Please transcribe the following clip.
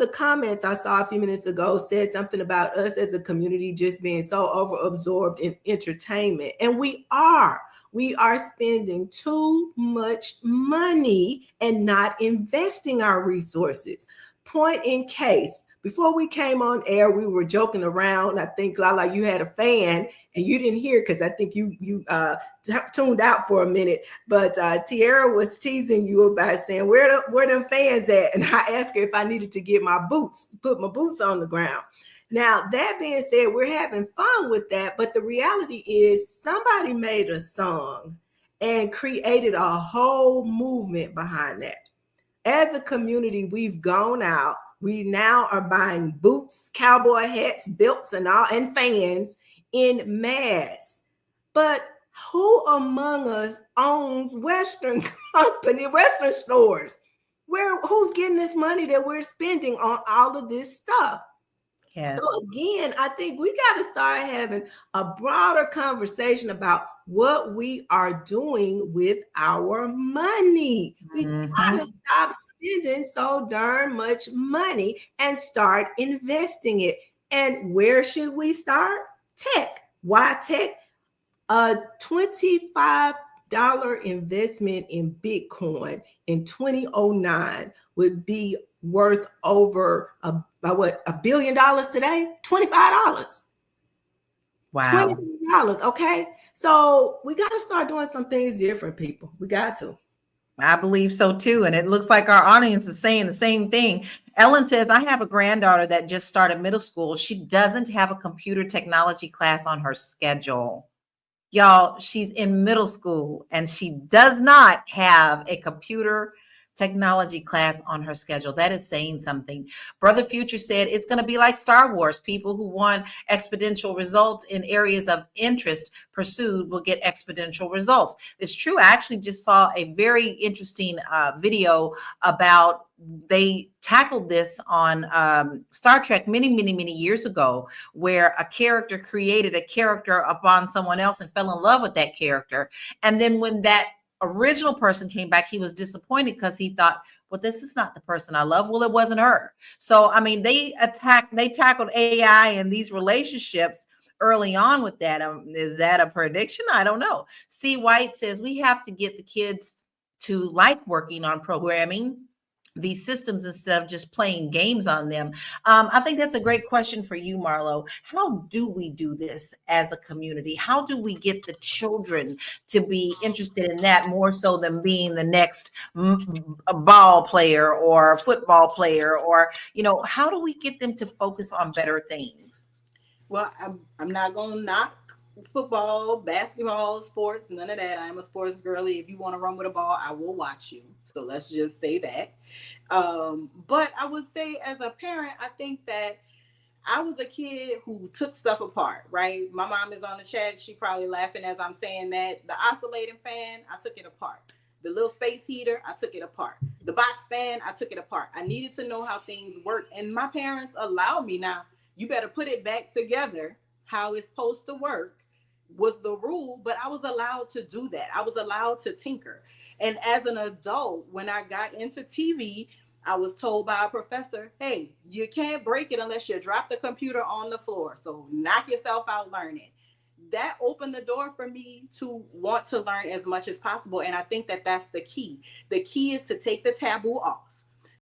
the comments I saw a few minutes ago said something about us as a community just being so overabsorbed in entertainment. And we are. We are spending too much money and not investing our resources. Point in case, before we came on air, we were joking around. I think, Lala, you had a fan and you didn't hear because I think you tuned out for a minute. But Tiara was teasing you about saying, where them fans at? And I asked her if I needed to get my boots, put my boots on the ground. Now, that being said, we're having fun with that. But the reality is somebody made a song and created a whole movement behind that. As a community, we've gone out. We now are buying boots, cowboy hats, belts, and all, and fans in mass. But who among us owns Western Western stores? Who's getting this money that we're spending on all of this stuff? Yes. So again, I think we got to start having a broader conversation about what we are doing with our money. We got to stop spending so darn much money and start investing it. And where should we start? Tech. Why tech? A $25 investment in Bitcoin in 2009 would be worth over $1 billion today. $25. Wow. $20. Okay. So we got to start doing some things different, people. We got to. I believe so too. And it looks like our audience is saying the same thing. Ellen says, I have a granddaughter that just started middle school. She doesn't have a computer technology class on her schedule. Y'all, she's in middle school and she does not have a computer technology class on her schedule. That is saying something. Brother Future said it's going to be like Star Wars. People who want exponential results in areas of interest pursued will get exponential results. It's true. I actually just saw a very interesting video about, they tackled this on Star Trek many years ago, where a character created a character upon someone else and fell in love with that character. And then when that original person came back, he was disappointed because he thought, well, this is not the person I love. Well, it wasn't her. So, I mean, they tackled AI and these relationships early on with that. Is that a prediction? I don't know. C. White says we have to get the kids to like working on programming these systems instead of just playing games on them. I think that's a great question for you, Marlo. How do we do this as a community? How do we get the children to be interested in that more so than being the next ball player or football player? Or, you know, how do we get them to focus on better things? Well, I'm not going to knock football, basketball, sports, none of that. I'm a sports girly. If you want to run with a ball, I will watch you. So let's just say that. But I would say as a parent, I think that I was a kid who took stuff apart, right? My mom is on the chat. She probably laughing as I'm saying that. The oscillating fan, I took it apart. The little space heater, I took it apart. The box fan, I took it apart. I needed to know how things work. And my parents allowed me. Now, you better put it back together how it's supposed to work was the rule, but I was allowed to do that. I was allowed to tinker. And as an adult, when I got into TV, I was told by a professor, hey, you can't break it unless you drop the computer on the floor. So knock yourself out learning. That opened the door for me to want to learn as much as possible. And I think that that's the key. The key is to take the taboo off.